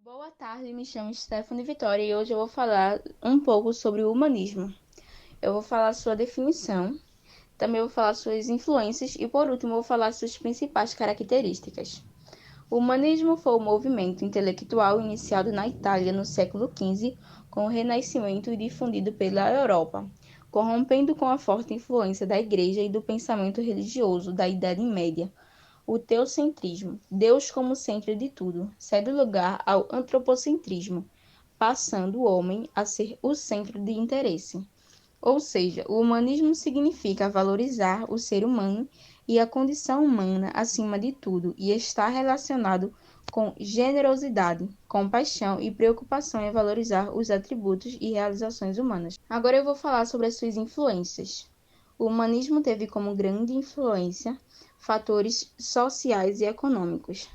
Boa tarde, me chamo Stephanie Vitória e hoje eu vou falar um pouco sobre o humanismo. Eu vou falar sua definição, também vou falar suas influências e, por último, vou falar suas principais características. O humanismo foi um movimento intelectual iniciado na Itália no século XV, com o Renascimento e difundido pela Europa, corrompendo com a forte influência da Igreja e do pensamento religioso da Idade Média. O teocentrismo, Deus como centro de tudo, cede lugar ao antropocentrismo, passando o homem a ser o centro de interesse. Ou seja, o humanismo significa valorizar o ser humano e a condição humana acima de tudo e está relacionado com generosidade, compaixão e preocupação em valorizar os atributos e realizações humanas. Agora eu vou falar sobre as suas influências. O humanismo teve como grande influência fatores sociais e econômicos.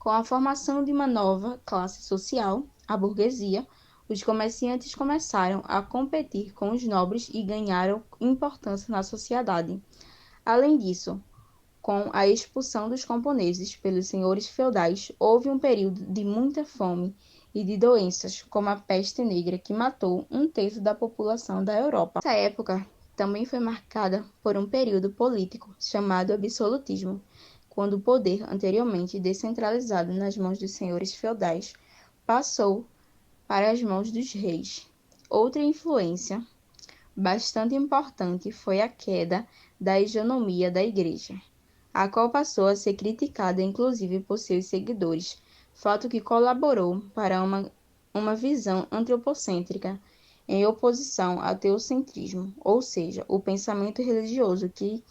Com a formação de uma nova classe social, a burguesia, os comerciantes começaram a competir com os nobres e ganharam importância na sociedade. Além disso, com a expulsão dos camponeses pelos senhores feudais, houve um período de muita fome e de doenças, como a peste negra, que matou um terço da população da Europa. Essa época também foi marcada por um período político chamado absolutismo, quando o poder, anteriormente descentralizado nas mãos dos senhores feudais, passou para as mãos dos reis. Outra influência bastante importante foi a queda da hegemonia da Igreja, a qual passou a ser criticada inclusive por seus seguidores, fato que colaborou para uma visão antropocêntrica em oposição ao teocentrismo, ou seja, o pensamento religioso que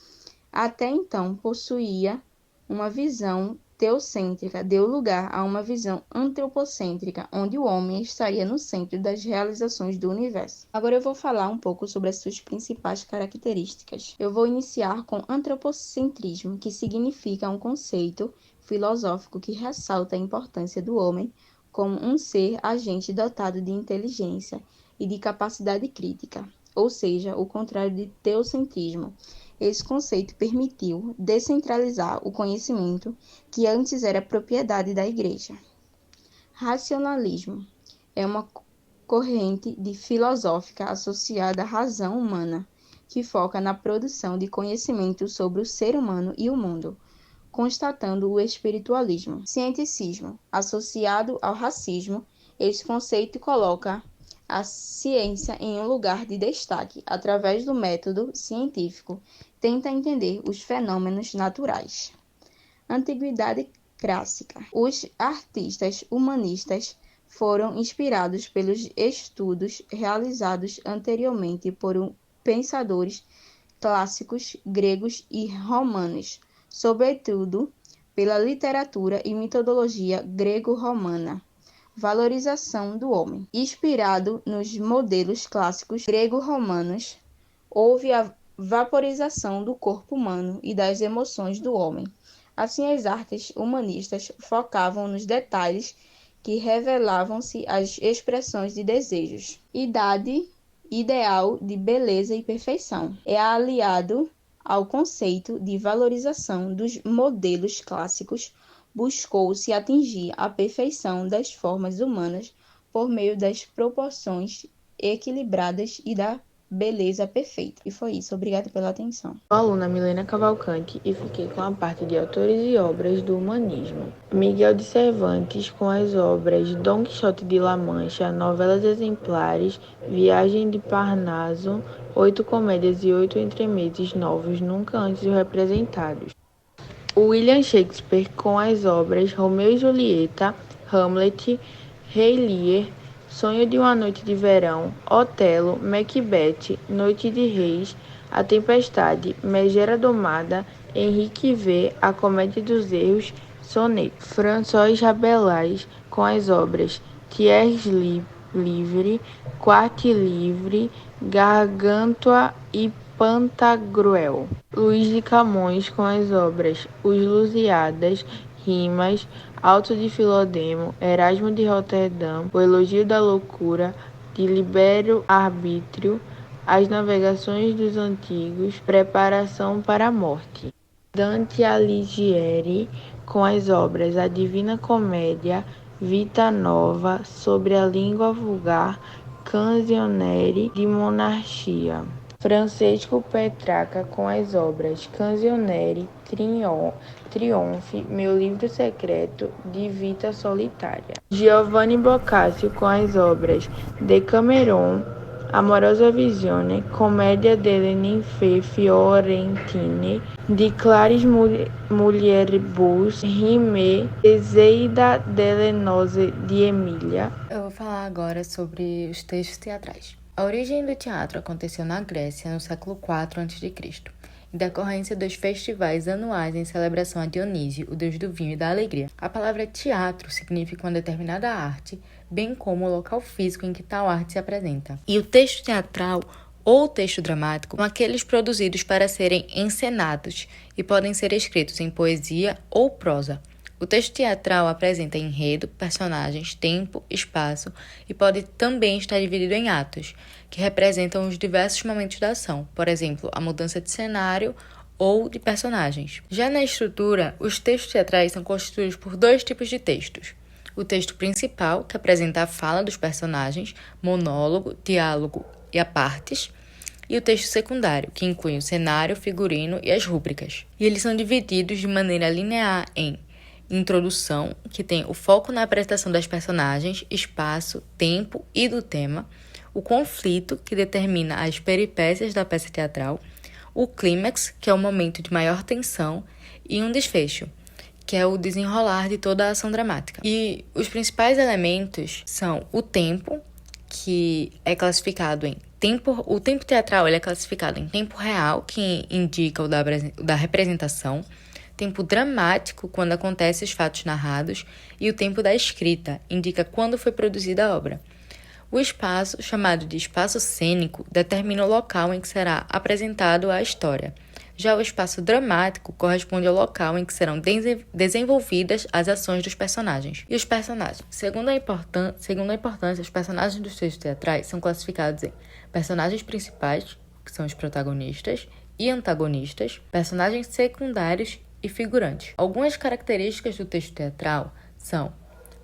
até então possuía uma visão teocêntrica, deu lugar a uma visão antropocêntrica, onde o homem estaria no centro das realizações do universo. Agora eu vou falar um pouco sobre as suas principais características. Eu vou iniciar com antropocentrismo, que significa um conceito filosófico que ressalta a importância do homem como um ser agente dotado de inteligência e de capacidade crítica, ou seja, o contrário de teocentrismo. Esse conceito permitiu descentralizar o conhecimento que antes era propriedade da Igreja. Racionalismo é uma corrente filosófica associada à razão humana, que foca na produção de conhecimento sobre o ser humano e o mundo, constatando o espiritualismo. Cienticismo, associado ao racismo, esse conceito coloca a ciência em um lugar de destaque através do método científico, tenta entender os fenômenos naturais. Antiguidade clássica. Os artistas humanistas foram inspirados pelos estudos realizados anteriormente por pensadores clássicos gregos e romanos, sobretudo pela literatura e metodologia grego-romana. Valorização do homem. Inspirado nos modelos clássicos grego-romanos, houve a vaporização do corpo humano e das emoções do homem. Assim, as artes humanistas focavam nos detalhes que revelavam-se as expressões de desejos. Idade ideal de beleza e perfeição. É aliado ao conceito de valorização dos modelos clássicos, buscou-se atingir a perfeição das formas humanas por meio das proporções equilibradas e da beleza perfeita. E foi isso. Obrigada pela atenção. Sou a aluna Milena Cavalcante e fiquei com a parte de autores e obras do humanismo. Miguel de Cervantes com as obras Dom Quixote de La Mancha, Novelas Exemplares, Viagem de Parnaso, 8 comédias e 8 entremeses novos nunca antes representados. William Shakespeare com as obras Romeu e Julieta, Hamlet, Rei Lear, Sonho de uma Noite de Verão, Otelo, Macbeth, Noite de Reis, A Tempestade, Megera Domada, Henrique V, A Comédia dos Erros, Soneto. François Rabelais com as obras Thiers Livre, Quarte Livre, Gargantua e Pantagruel. Luís de Camões com as obras Os Lusíadas, Rimas, Alto de Filodemo, Erasmo de Roterdã, O Elogio da Loucura, de Libério Arbítrio, As Navegações dos Antigos, Preparação para a Morte. Dante Alighieri com as obras A Divina Comédia, Vita Nova sobre a língua vulgar, Canzoniere de Monarchia. Francesco Petrarca com as obras Canzoniere, Trionfe, Meu Livro Secreto, de Vita Solitária. Giovanni Boccaccio com as obras Decameron, Amorosa Visione, Commedia delle Ninfe Fiorentine, de Claris Mulieribus, Rime, Eseida delle Nozze de Emília. Eu vou falar agora sobre os textos teatrais. A origem do teatro aconteceu na Grécia no século IV a.C., em decorrência dos festivais anuais em celebração a Dionísio, o deus do vinho e da alegria. A palavra teatro significa uma determinada arte, bem como o local físico em que tal arte se apresenta. E o texto teatral ou texto dramático são aqueles produzidos para serem encenados e podem ser escritos em poesia ou prosa. O texto teatral apresenta enredo, personagens, tempo, espaço e pode também estar dividido em atos, que representam os diversos momentos da ação, por exemplo, a mudança de cenário ou de personagens. Já na estrutura, os textos teatrais são constituídos por dois tipos de textos. O texto principal, que apresenta a fala dos personagens, monólogo, diálogo e apartes, e o texto secundário, que inclui o cenário, figurino e as rúbricas. E eles são divididos de maneira linear em introdução, que tem o foco na apresentação das personagens, espaço, tempo e do tema, o conflito, que determina as peripécias da peça teatral, o clímax, que é o momento de maior tensão, e um desfecho, que é o desenrolar de toda a ação dramática. E os principais elementos são o tempo, que é classificado em tempo. O tempo teatral ele é classificado em tempo real, que indica o da representação, tempo dramático, quando acontecem os fatos narrados, e o tempo da escrita, indica quando foi produzida a obra. O espaço, chamado de espaço cênico, determina o local em que será apresentado a história. Já o espaço dramático corresponde ao local em que serão desenvolvidas as ações dos personagens. E os personagens? Segundo a importância, os personagens dos textos teatrais são classificados em personagens principais, que são os protagonistas, e antagonistas, personagens secundários e figurantes. Algumas características do texto teatral são: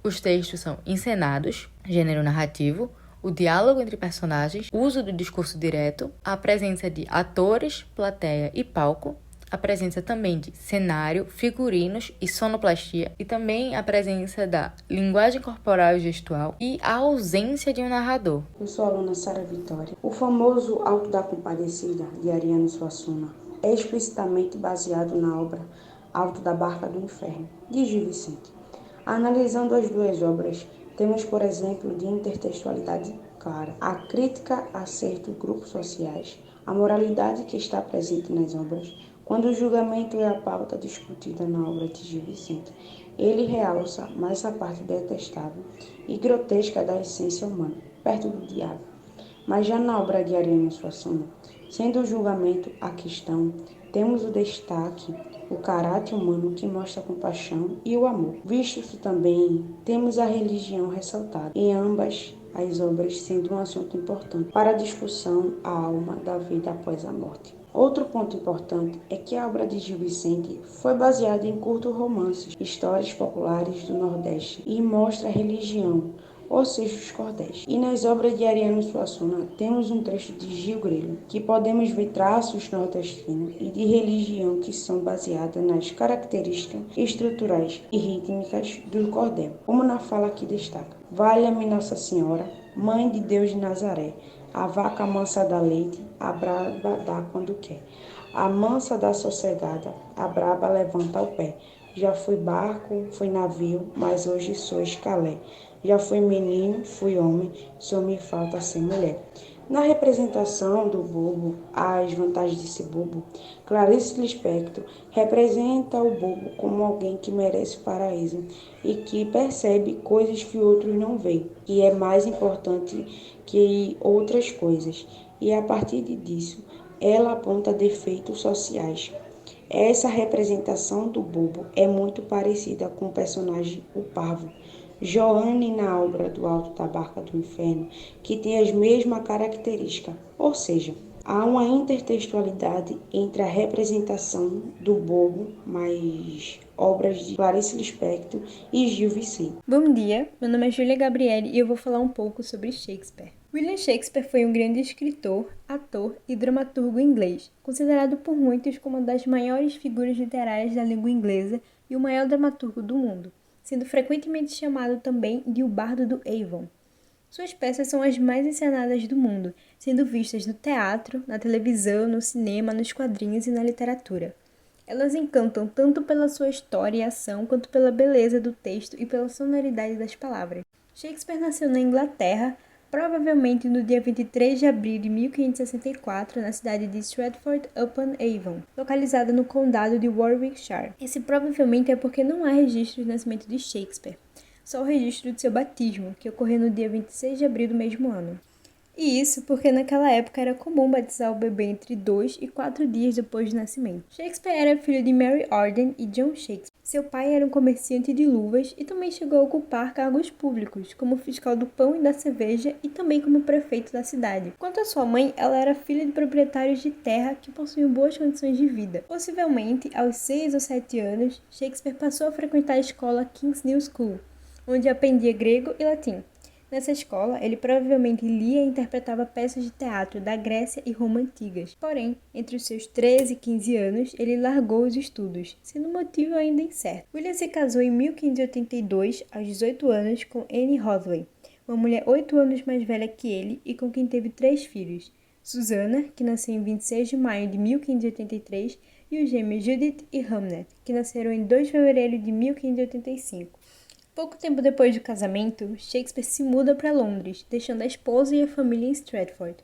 os textos são encenados, gênero narrativo, o diálogo entre personagens, o uso do discurso direto, a presença de atores, plateia e palco, a presença também de cenário, figurinos e sonoplastia, e também a presença da linguagem corporal e gestual e a ausência de um narrador. Eu sou a aluna Sara Vitória. O famoso Alto da Compadecida, de Ariano Suassuna, é explicitamente baseado na obra Alto da Barca do Inferno, de Gil Vicente. Analisando as duas obras, temos, por exemplo, de intertextualidade clara, a crítica a certos grupos sociais, a moralidade que está presente nas obras. Quando o julgamento é a pauta discutida na obra de Gil Vicente, ele realça mais a parte detestável e grotesca da essência humana, perto do diabo. Mas já na obra de Ariano Suassuna, sendo o julgamento a questão, temos o destaque, o caráter humano que mostra a compaixão e o amor. Visto também, temos a religião ressaltada, em ambas as obras sendo um assunto importante para a discussão a alma da vida após a morte. Outro ponto importante é que a obra de Gil Vicente foi baseada em curtos romances, histórias populares do Nordeste e mostra a religião, ou seja, os cordéis. E nas obras de Ariano Suassuna temos um trecho de Gil Grilo, que podemos ver traços nordestinos e de religião que são baseadas nas características estruturais e rítmicas do cordel, como na fala que destaca: valha-me Nossa Senhora, Mãe de Deus de Nazaré, a vaca mansa dá leite, a braba dá quando quer. A mansa dá sossegada, a braba levanta o pé. Já fui barco, fui navio, mas hoje sou escalé. Já fui menino, fui homem, só me falta ser mulher. Na representação do bobo, as vantagens de ser bobo, Clarice Lispector representa o bobo como alguém que merece o paraíso e que percebe coisas que outros não veem, que é mais importante que outras coisas. E a partir disso, ela aponta defeitos sociais. Essa representação do bobo é muito parecida com o personagem O Parvo, Joanne na obra do Alto da Barca do Inferno, que tem as mesmas características, ou seja, Há uma intertextualidade entre a representação do bobo, mais obras de Clarice Lispector e Gil Vicente. Bom dia, meu nome é Júlia Gabriele e eu vou falar um pouco sobre Shakespeare. William Shakespeare foi um grande escritor, ator e dramaturgo inglês, considerado por muitos como uma das maiores figuras literárias da língua inglesa e o maior dramaturgo do mundo, sendo frequentemente chamado também de o Bardo do Avon. Suas peças são as mais encenadas do mundo, sendo vistas no teatro, na televisão, no cinema, nos quadrinhos e na literatura. Elas encantam tanto pela sua história e ação, quanto pela beleza do texto e pela sonoridade das palavras. Shakespeare nasceu na Inglaterra, provavelmente no dia 23 de abril de 1564, na cidade de Stratford-upon-Avon, localizada no condado de Warwickshire. Esse provavelmente é porque não há registro do nascimento de Shakespeare, só o registro de seu batismo, que ocorreu no dia 26 de abril do mesmo ano. E isso porque naquela época era comum batizar o bebê entre 2 e 4 dias depois do nascimento. Shakespeare era filho de Mary Arden e John Shakespeare. Seu pai era um comerciante de luvas e também chegou a ocupar cargos públicos, como fiscal do pão e da cerveja e também como prefeito da cidade. Quanto à sua mãe, ela era filha de proprietários de terra que possuíam boas condições de vida. Possivelmente, aos 6 ou 7 anos, Shakespeare passou a frequentar a escola King's New School, onde aprendia grego e latim. Nessa escola, ele provavelmente lia e interpretava peças de teatro da Grécia e Roma antigas. Porém, entre os seus 13 e 15 anos, ele largou os estudos, sendo um motivo ainda incerto. William se casou em 1582, aos 18 anos, com Anne Hathaway, uma mulher 8 anos mais velha que ele e com quem teve 3 filhos. Susana, que nasceu em 26 de maio de 1583, e os gêmeos Judith e Hamnet, que nasceram em 2 de fevereiro de 1585. Pouco tempo depois do casamento, Shakespeare se muda para Londres, deixando a esposa e a família em Stratford.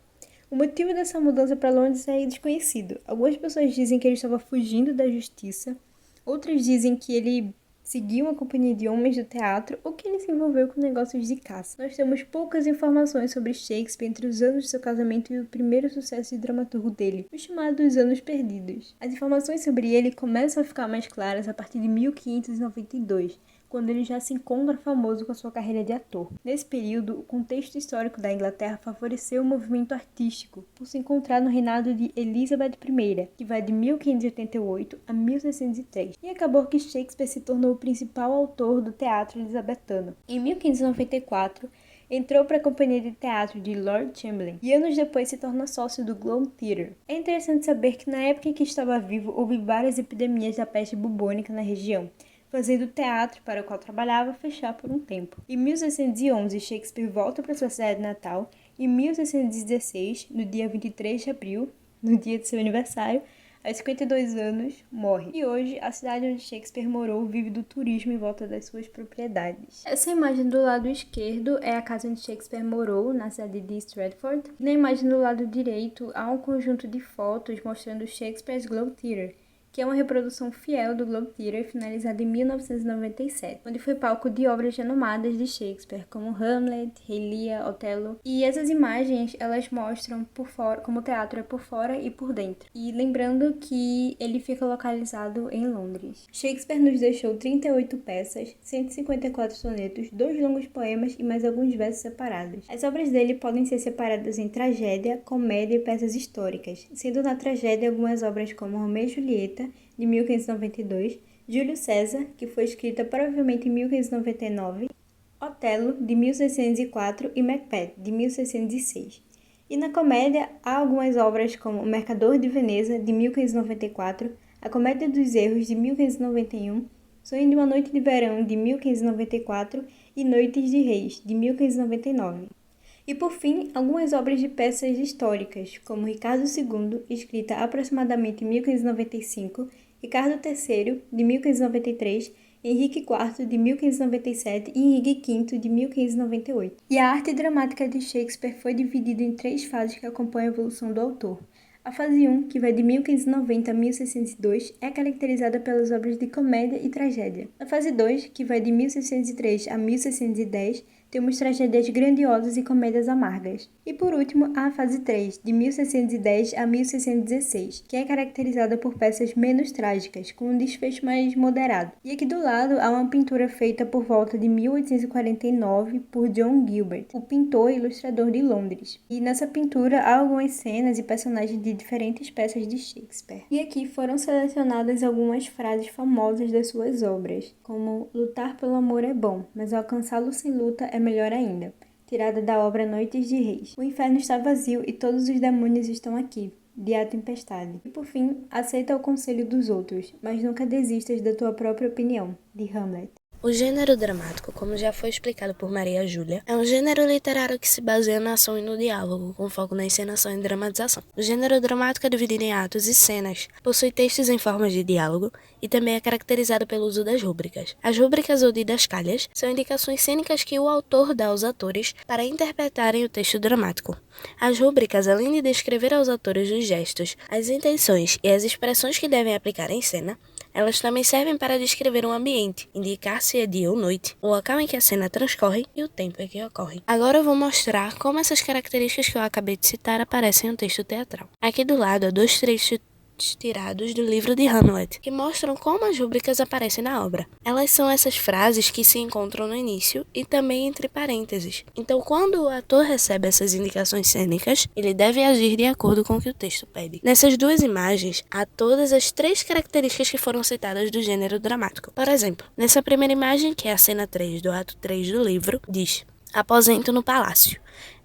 O motivo dessa mudança para Londres é desconhecido. Algumas pessoas dizem que ele estava fugindo da justiça, outras dizem que ele seguiu uma companhia de homens do teatro ou que ele se envolveu com negócios de caça. Nós temos poucas informações sobre Shakespeare entre os anos de seu casamento e o primeiro sucesso de dramaturgo dele, o chamado Os Anos Perdidos. As informações sobre ele começam a ficar mais claras a partir de 1592, quando ele já se encontra famoso com a sua carreira de ator. Nesse período, o contexto histórico da Inglaterra favoreceu o movimento artístico, por se encontrar no reinado de Elizabeth I, que vai de 1588 a 1603, e acabou que Shakespeare se tornou o principal autor do teatro elizabetano. Em 1594, entrou para a companhia de teatro de Lord Chamberlain e anos depois se torna sócio do Globe Theatre. É interessante saber que na época em que estava vivo houve várias epidemias da peste bubônica na região, fazendo o teatro para o qual trabalhava fechar por um tempo. Em 1611, Shakespeare volta para sua cidade natal e em 1616, no dia 23 de abril, no dia de seu aniversário, aos 52 anos, morre. E hoje, a cidade onde Shakespeare morou vive do turismo em volta das suas propriedades. Essa imagem do lado esquerdo é a casa onde Shakespeare morou, na cidade de Stratford. Na imagem do lado direito, há um conjunto de fotos mostrando Shakespeare's Globe Theatre, que é uma reprodução fiel do Globe Theatre finalizada em 1997, onde foi palco de obras renomadas de Shakespeare, como Hamlet, Rei Lear, Otelo. E essas imagens, elas mostram por fora, como o teatro é por fora e por dentro. E lembrando que ele fica localizado em Londres. Shakespeare nos deixou 38 peças, 154 sonetos, 2 longos poemas e mais alguns versos separados. As obras dele podem ser separadas em tragédia, comédia e peças históricas, sendo na tragédia algumas obras como Romeu e Julieta, de 1592, Júlio César, que foi escrita provavelmente em 1599, Otelo, de 1604 e Macbeth, de 1606. E na comédia há algumas obras como O Mercador de Veneza, de 1594, A Comédia dos Erros, de 1591, Sonho de uma Noite de Verão, de 1594 e Noites de Reis, de 1599. E por fim, algumas obras de peças históricas, como Ricardo II, escrita aproximadamente em 1595, Ricardo III, de 1593, Henrique IV, de 1597 e Henrique V, de 1598. E a arte dramática de Shakespeare foi dividida em 3 fases que acompanham a evolução do autor. A fase 1, que vai de 1590 a 1602, é caracterizada pelas obras de comédia e tragédia. A fase 2, que vai de 1603 a 1610, temos tragédias grandiosas e comédias amargas. E por último, há a fase 3, de 1610 a 1616, que é caracterizada por peças menos trágicas, com um desfecho mais moderado. E aqui do lado há uma pintura feita por volta de 1849 por John Gilbert, o pintor e ilustrador de Londres. E nessa pintura há algumas cenas e personagens de diferentes peças de Shakespeare. E aqui foram selecionadas algumas frases famosas das suas obras, como lutar pelo amor é bom, mas alcançá-lo sem luta é melhor ainda, tirada da obra Noites de Reis. O inferno está vazio e todos os demônios estão aqui, de A Tempestade. E por fim, aceita o conselho dos outros, mas nunca desistas da tua própria opinião, de Hamlet. O gênero dramático, como já foi explicado por Maria Júlia, é um gênero literário que se baseia na ação e no diálogo, com foco na encenação e dramatização. O gênero dramático é dividido em atos e cenas, possui textos em formas de diálogo e também é caracterizado pelo uso das rúbricas. As rúbricas ou didascálias são indicações cênicas que o autor dá aos atores para interpretarem o texto dramático. As rúbricas, além de descrever aos atores os gestos, as intenções e as expressões que devem aplicar em cena, elas também servem para descrever um ambiente, indicar se é dia ou noite, o local em que a cena transcorre e o tempo em que ocorre. Agora eu vou mostrar como essas características que eu acabei de citar aparecem no texto teatral. Aqui do lado há 2 trechos tirados do livro de Hamlet, que mostram como as rúbricas aparecem na obra. Elas são essas frases que se encontram no início e também entre parênteses. Então, quando o ator recebe essas indicações cênicas, ele deve agir de acordo com o que o texto pede. Nessas 2 imagens, há todas as 3 características que foram citadas do gênero dramático. Por exemplo, nessa primeira imagem, que é a cena 3 do ato 3 do livro, diz: aposento no palácio.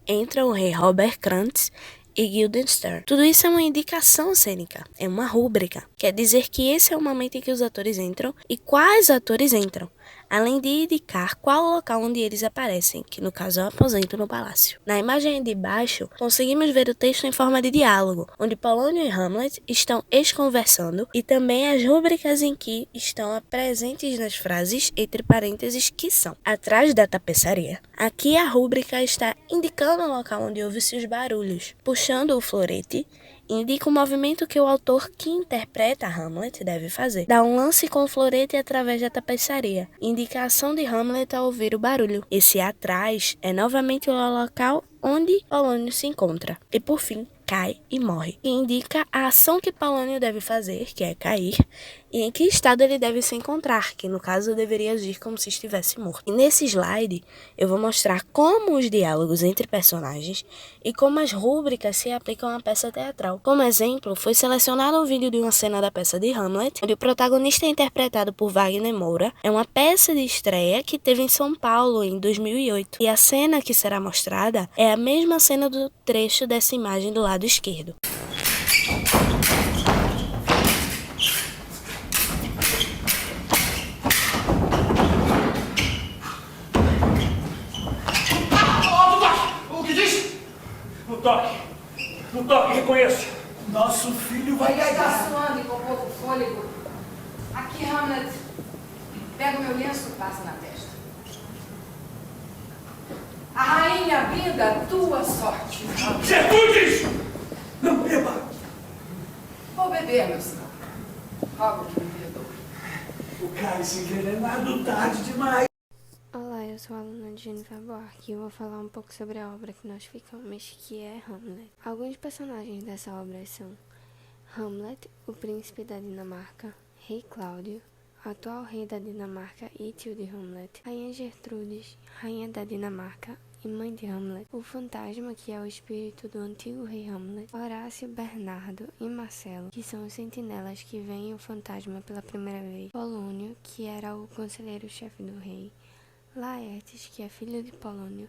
Entra o rei Robert Krantz e Guildenstern. Tudo isso é uma indicação cênica, é uma rúbrica. Quer dizer que esse é o momento em que os atores entram e quais atores entram, além de indicar qual o local onde eles aparecem, que no caso é o aposento no palácio. Na imagem de baixo, conseguimos ver o texto em forma de diálogo, onde Polônio e Hamlet estão conversando e também as rúbricas em que estão presentes nas frases, entre parênteses, que são: atrás da tapeçaria. Aqui a rúbrica está indicando o local onde ouve-se os barulhos. Puxando o florete, indica o movimento que o autor que interpreta Hamlet deve fazer. Dá um lance com o florete através da tapeçaria, indicação de Hamlet ao ouvir o barulho. Esse atrás é novamente o local onde Polônio se encontra. E por fim, cai e morre, que indica a ação que Polônio deve fazer, que é cair, e em que estado ele deve se encontrar, que no caso deveria agir como se estivesse morto. E nesse slide eu vou mostrar como os diálogos entre personagens e como as rúbricas se aplicam à peça teatral. Como exemplo, foi selecionado um vídeo de uma cena da peça de Hamlet, onde o protagonista é interpretado por Wagner Moura. É uma peça de estreia que teve em São Paulo em 2008, e a cena que será mostrada é a mesma cena do trecho dessa imagem do lado esquerdo. No toque, reconheço. Nosso filho vai Está ganhar. suando e com pouco fôlego. Aqui, Hamlet. Pega o meu lenço e passa na testa. A rainha brinda tua sorte. Gertrudes! Não beba! Vou beber, meu senhor. Rogo que me perdoe. O cálice envenenado tarde demais. Olá, eu sou a aluna de Jennifer Buarque e eu vou falar um pouco sobre a obra que nós ficamos, que é Hamlet. Alguns personagens dessa obra são Hamlet, o príncipe da Dinamarca, rei Cláudio, atual rei da Dinamarca e tio de Hamlet, rainha Gertrudes, rainha da Dinamarca e mãe de Hamlet, o fantasma, que é o espírito do antigo rei Hamlet, Horácio, Bernardo e Marcelo, que são os sentinelas que veem o fantasma pela primeira vez, Polônio, que era o conselheiro-chefe do rei, Laertes, que é filho de Polônio,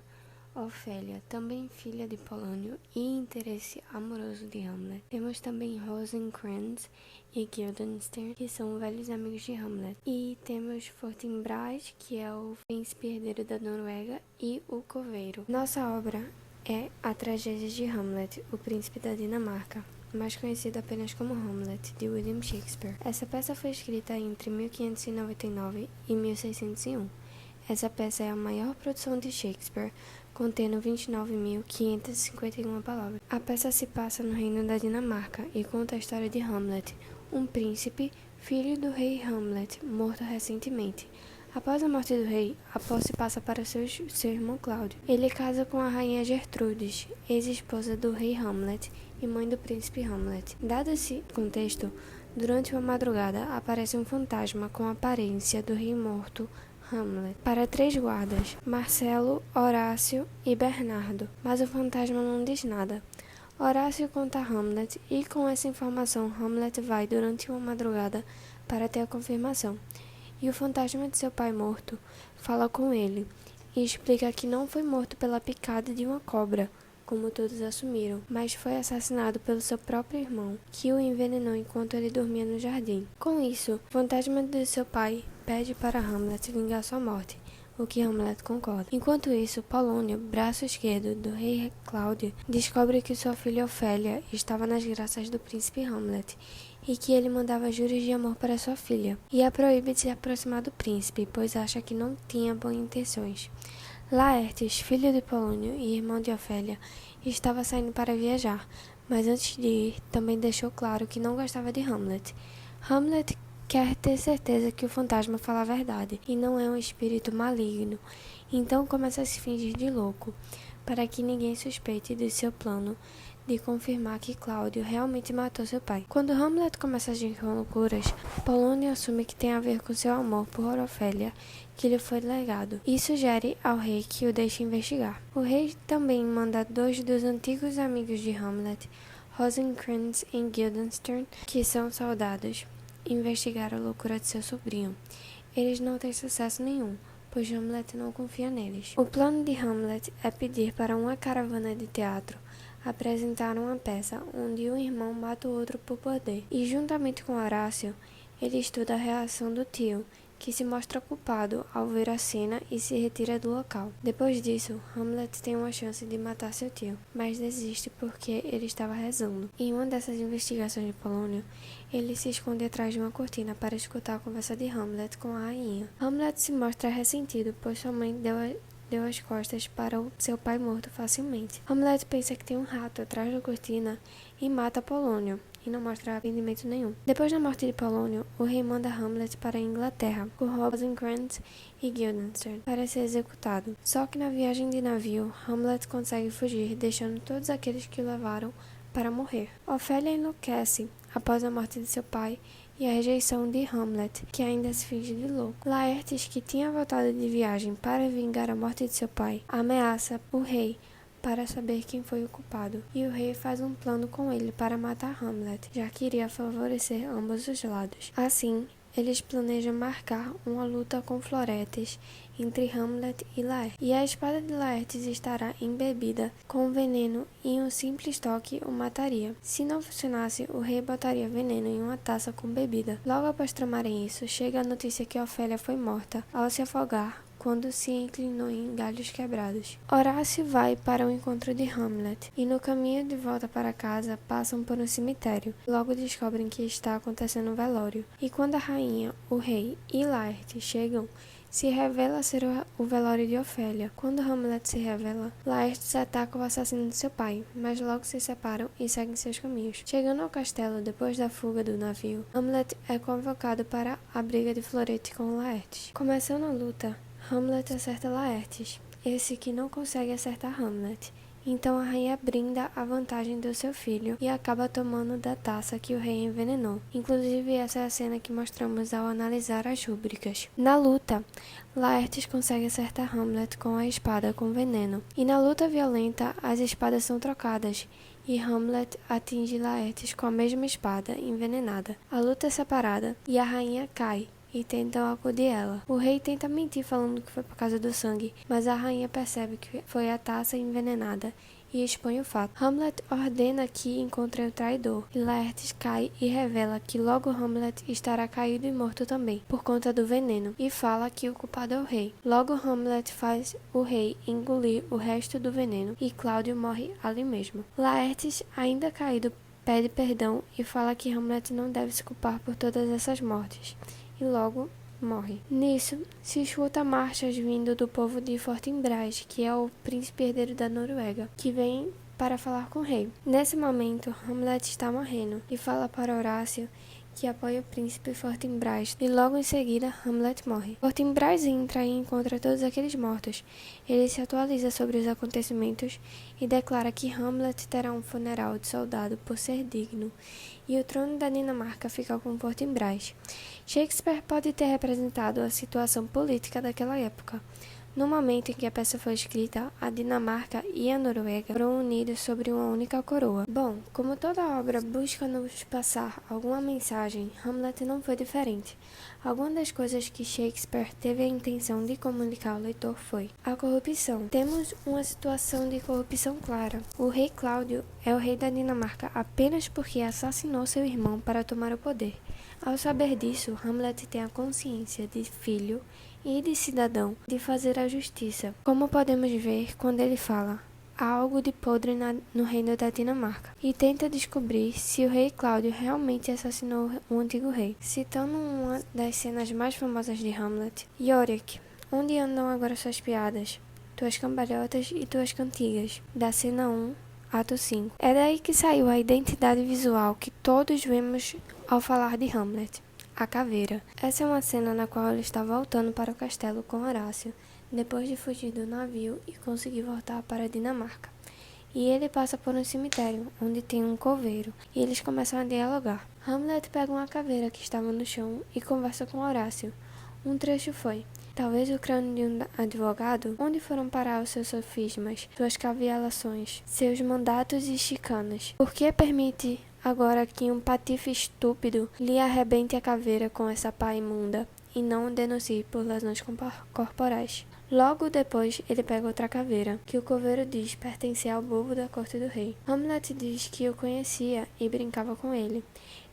Ofélia, também filha de Polônio e interesse amoroso de Hamlet. Temos também Rosencrantz e Guildenstern, que são velhos amigos de Hamlet. E temos Fortinbras, que é o príncipe herdeiro da Noruega, e o coveiro. Nossa obra é a tragédia de Hamlet, o príncipe da Dinamarca, mais conhecido apenas como Hamlet, de William Shakespeare. Essa peça foi escrita entre 1599 e 1601. Essa peça é a maior produção de Shakespeare, contendo 29.551 palavras. A peça se passa no reino da Dinamarca e conta a história de Hamlet, um príncipe, filho do rei Hamlet, morto recentemente. Após a morte do rei, a posse passa para seu irmão Cláudio. Ele casa com a rainha Gertrudes, ex-esposa do rei Hamlet e mãe do príncipe Hamlet. Dado esse contexto, durante uma madrugada aparece um fantasma com a aparência do rei morto Hamlet para 3 guardas, Marcelo, Horácio e Bernardo, mas o fantasma não diz nada. Horácio conta a Hamlet e com essa informação Hamlet vai durante uma madrugada para ter a confirmação. E o fantasma de seu pai morto fala com ele e explica que não foi morto pela picada de uma cobra, como todos assumiram, mas foi assassinado pelo seu próprio irmão, que o envenenou enquanto ele dormia no jardim. Com isso, o fantasma de seu pai pede para Hamlet vingar sua morte, o que Hamlet concorda. Enquanto isso, Polônio, braço esquerdo do rei Cláudio, descobre que sua filha Ofélia estava nas graças do príncipe Hamlet e que ele mandava juros de amor para sua filha, e a proíbe de se aproximar do príncipe, pois acha que não tinha boas intenções. Laertes, filho de Polônio e irmão de Ofélia, estava saindo para viajar, mas antes de ir, também deixou claro que não gostava de Hamlet. Hamlet quer ter certeza que o fantasma fala a verdade e não é um espírito maligno, então começa a se fingir de louco, para que ninguém suspeite de seu plano de confirmar que Cláudio realmente matou seu pai. Quando Hamlet começa a agir com loucuras, Polônio assume que tem a ver com seu amor por Ofélia, que lhe foi legado, e sugere ao rei que o deixe investigar. O rei também manda 2 dos antigos amigos de Hamlet, Rosencrantz e Guildenstern, que são soldados, investigar a loucura de seu sobrinho. Eles não têm sucesso nenhum, pois Hamlet não confia neles. O plano de Hamlet é pedir para uma caravana de teatro apresentar uma peça onde um irmão mata o outro por poder, e juntamente com Horácio, ele estuda a reação do tio, que se mostra culpado ao ver a cena e se retira do local. Depois disso, Hamlet tem uma chance de matar seu tio, mas desiste porque ele estava rezando. Em uma dessas investigações de Polônio, ele se esconde atrás de uma cortina para escutar a conversa de Hamlet com a rainha. Hamlet se mostra ressentido, pois sua mãe deu as costas para o seu pai morto facilmente. Hamlet pensa que tem um rato atrás da cortina e mata Polônio, e não mostra arrependimento nenhum. Depois da morte de Polônio, o rei manda Hamlet para a Inglaterra, com Rosencrantz e Guildenstern, para ser executado. Só que na viagem de navio, Hamlet consegue fugir, deixando todos aqueles que o levaram para morrer. Ofélia enlouquece após a morte de seu pai e a rejeição de Hamlet, que ainda se finge de louco. Laertes, que tinha voltado de viagem para vingar a morte de seu pai, ameaça o rei para saber quem foi o culpado, e o rei faz um plano com ele para matar Hamlet, já que iria favorecer ambos os lados. Assim, eles planejam marcar uma luta com floretes entre Hamlet e Laertes, e a espada de Laertes estará embebida com veneno e um simples toque o mataria. Se não funcionasse, o rei botaria veneno em uma taça com bebida. Logo após tramarem isso, chega a notícia que Ofélia foi morta ao se afogar quando se inclinou em galhos quebrados. Horácio vai para o encontro de Hamlet, e no caminho de volta para casa passam por um cemitério. Logo descobrem que está acontecendo um velório, e quando a rainha, o rei e Laertes chegam, se revela ser o velório de Ofélia. Quando Hamlet se revela, Laertes ataca o assassino de seu pai, mas logo se separam e seguem seus caminhos. Chegando ao castelo depois da fuga do navio, Hamlet é convocado para a briga de florete com Laertes. Começando a luta, Hamlet acerta Laertes, esse que não consegue acertar Hamlet. Então a rainha brinda a vantagem do seu filho e acaba tomando da taça que o rei envenenou. Inclusive essa é a cena que mostramos ao analisar as rúbricas. Na luta, Laertes consegue acertar Hamlet com a espada com veneno. E na luta violenta, as espadas são trocadas e Hamlet atinge Laertes com a mesma espada envenenada. A luta é separada e a rainha cai e tentam acudir ela. O rei tenta mentir falando que foi por causa do sangue, mas a rainha percebe que foi a taça envenenada e expõe o fato. Hamlet ordena que encontrem o traidor, e Laertes cai e revela que logo Hamlet estará caído e morto também, por conta do veneno, e fala que o culpado é o rei. Logo Hamlet faz o rei engolir o resto do veneno, e Cláudio morre ali mesmo. Laertes, ainda caído, pede perdão e fala que Hamlet não deve se culpar por todas essas mortes, e logo morre. Nisso, se escuta marchas vindo do povo de Fortinbras, que é o príncipe herdeiro da Noruega, que vem para falar com o rei. Nesse momento, Hamlet está morrendo e fala para Horácio que apoia o príncipe Fortinbras, e logo em seguida Hamlet morre. Fortinbras entra e encontra todos aqueles mortos. Ele se atualiza sobre os acontecimentos e declara que Hamlet terá um funeral de soldado por ser digno, e o trono da Dinamarca fica com Fortinbras. Shakespeare pode ter representado a situação política daquela época. No momento em que a peça foi escrita, a Dinamarca e a Noruega foram unidas sobre uma única coroa. Bom, como toda obra busca nos passar alguma mensagem, Hamlet não foi diferente. Alguma das coisas que Shakespeare teve a intenção de comunicar ao leitor foi a corrupção. Temos uma situação de corrupção clara. O rei Cláudio é o rei da Dinamarca apenas porque assassinou seu irmão para tomar o poder. Ao saber disso, Hamlet tem a consciência de filho e de cidadão de fazer a justiça, como podemos ver quando ele fala há algo de podre no reino da Dinamarca, e tenta descobrir se o rei Cláudio realmente assassinou o antigo rei. Citando uma das cenas mais famosas de Hamlet: Yorick, onde andam agora suas piadas, tuas cambalhotas e tuas cantigas, da cena 1, ato 5. É daí que saiu a identidade visual que todos vemos ao falar de Hamlet. A caveira. Essa é uma cena na qual ele está voltando para o castelo com Horácio, depois de fugir do navio e conseguir voltar para a Dinamarca. E ele passa por um cemitério, onde tem um coveiro, e eles começam a dialogar. Hamlet pega uma caveira que estava no chão e conversa com Horácio. Um trecho foi: talvez o crânio de um advogado? Onde foram parar os seus sofismas, suas cavialações, seus mandatos e chicanas? Por que permite agora que um patife estúpido lhe arrebente a caveira com essa pá imunda e não o denuncie por lesões corporais? Logo depois, ele pega outra caveira, que o coveiro diz pertencer ao bobo da corte do rei. Hamlet diz que o conhecia e brincava com ele.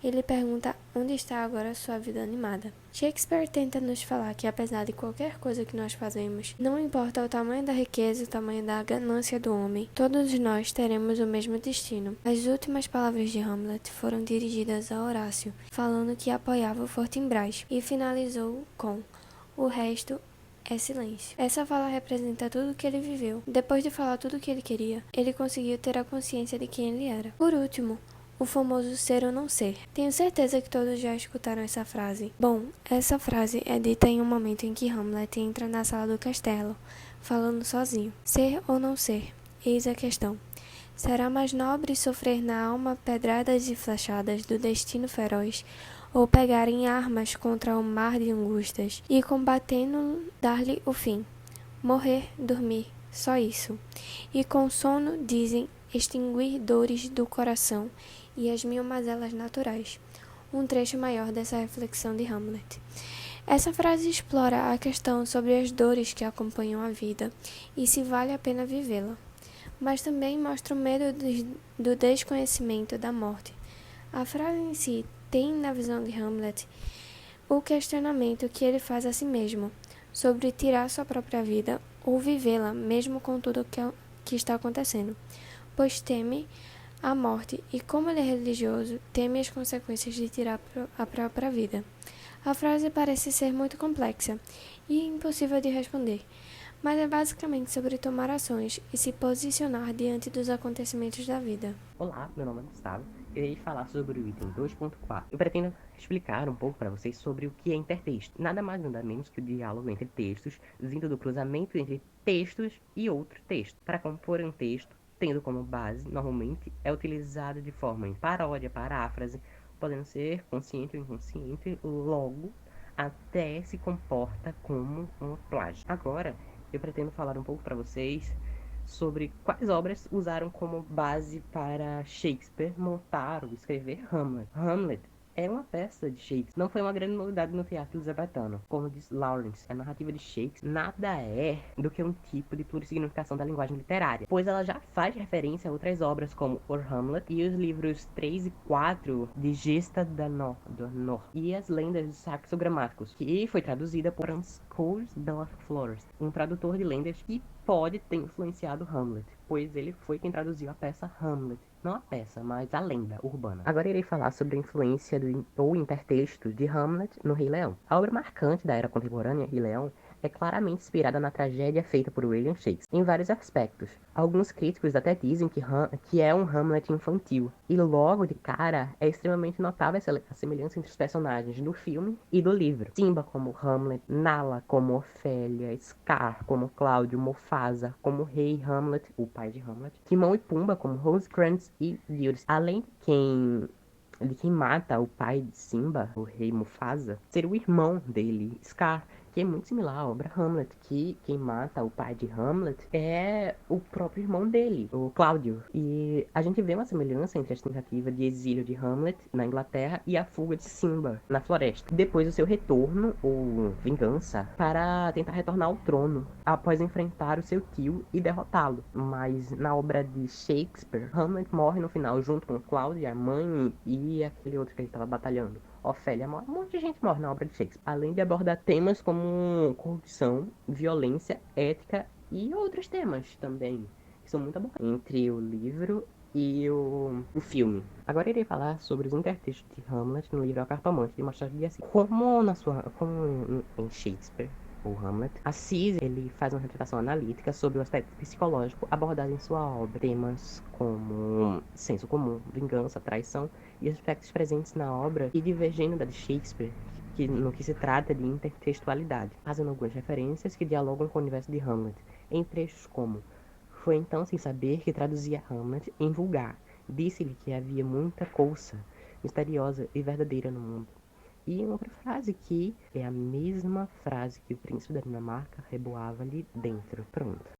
Ele pergunta onde está agora sua vida animada. Shakespeare tenta nos falar que, apesar de qualquer coisa que nós fazemos, não importa o tamanho da riqueza, o tamanho da ganância do homem, todos nós teremos o mesmo destino. As últimas palavras de Hamlet foram dirigidas a Horácio, falando que apoiava o Fortinbras, e finalizou com: o resto é silêncio. Essa fala representa tudo o que ele viveu. Depois de falar tudo o que ele queria, ele conseguiu ter a consciência de quem ele era. Por último, o famoso ser ou não ser. Tenho certeza que todos já escutaram essa frase. Bom, essa frase é dita em um momento em que Hamlet entra na sala do castelo, falando sozinho. Ser ou não ser? Eis a questão. Será mais nobre sofrer na alma pedradas e flechadas do destino feroz, ou pegar em armas contra o mar de angústias, e combatendo dar-lhe o fim? Morrer, dormir, só isso. E com sono, dizem, extinguir dores do coração e as mil mazelas naturais. Um trecho maior dessa reflexão de Hamlet. Essa frase explora a questão sobre as dores que acompanham a vida e se vale a pena vivê-la. Mas também mostra o medo do desconhecimento da morte. A frase em si tem, na visão de Hamlet, o questionamento que ele faz a si mesmo sobre tirar sua própria vida ou vivê-la, mesmo com tudo que está acontecendo, pois teme a morte e, como ele é religioso, teme as consequências de tirar a própria vida. A frase parece ser muito complexa e impossível de responder, mas é basicamente sobre tomar ações e se posicionar diante dos acontecimentos da vida. Olá, meu nome é Gustavo. Irei falar sobre o item 2.4. Eu pretendo explicar um pouco para vocês sobre o que é intertexto. Nada mais nada menos que o diálogo entre textos, vindo do cruzamento entre textos e outro texto. Para compor um texto, tendo como base, normalmente, é utilizado de forma em paródia, paráfrase, podendo ser consciente ou inconsciente, logo até se comporta como um plágio. Agora, eu pretendo falar um pouco para vocês sobre quais obras usaram como base para Shakespeare montar ou escrever Hamlet. Hamlet é uma peça de Shakespeare. Não foi uma grande novidade no teatro elizabetano. Como diz Lawrence, a narrativa de Shakespeare nada é do que um tipo de plurissignificação da linguagem literária, pois ela já faz referência a outras obras como O Hamlet e os livros 3 e 4 de Gesta do Norte e as lendas saxogramáticos, que foi traduzida por Francois de Flores, um tradutor de lendas que pode ter influenciado Hamlet, pois ele foi quem traduziu a peça Hamlet. Não a peça, mas a lenda urbana. Agora irei falar sobre a influência ou intertexto de Hamlet no Rei Leão. A obra marcante da era contemporânea, Rei Leão, é claramente inspirada na tragédia feita por William Shakespeare, em vários aspectos. Alguns críticos até dizem que é um Hamlet infantil, e logo de cara é extremamente notável a semelhança entre os personagens do filme e do livro. Simba como Hamlet, Nala como Ofélia, Scar como Cláudio, Mufasa como Rei Hamlet, o pai de Hamlet, Timão e Pumba como Rosencrantz e Lewis, além de quem mata o pai de Simba, o rei Mufasa, ser o irmão dele, Scar, que é muito similar à obra Hamlet, que quem mata o pai de Hamlet é o próprio irmão dele, o Cláudio. E a gente vê uma semelhança entre a tentativa de exílio de Hamlet na Inglaterra e a fuga de Simba na floresta. Depois do seu retorno, ou vingança, para tentar retornar ao trono, após enfrentar o seu tio e derrotá-lo. Mas na obra de Shakespeare, Hamlet morre no final junto com Cláudio, a mãe e aquele outro que ele estava batalhando. Ofélia morre, um monte de gente morre na obra de Shakespeare, além de abordar temas como corrupção, violência, ética e outros temas também, que são muito abordados entre o livro e o filme. Agora irei falar sobre os intertextos de Hamlet no livro A Cartomante de Machado de Assis. Como em Shakespeare, ou Hamlet, Assis ele faz uma retratação analítica sobre o aspecto psicológico abordado em sua obra. Temas como senso comum, vingança, traição e aspectos presentes na obra e divergendo da de Shakespeare, no que se trata de intertextualidade, fazendo algumas referências que dialogam com o universo de Hamlet, em trechos como: foi então sem saber que traduzia Hamlet em vulgar. Disse-lhe que havia muita coisa misteriosa e verdadeira no mundo. E outra frase que é a mesma frase que o príncipe da Dinamarca reboava ali dentro. Pronto.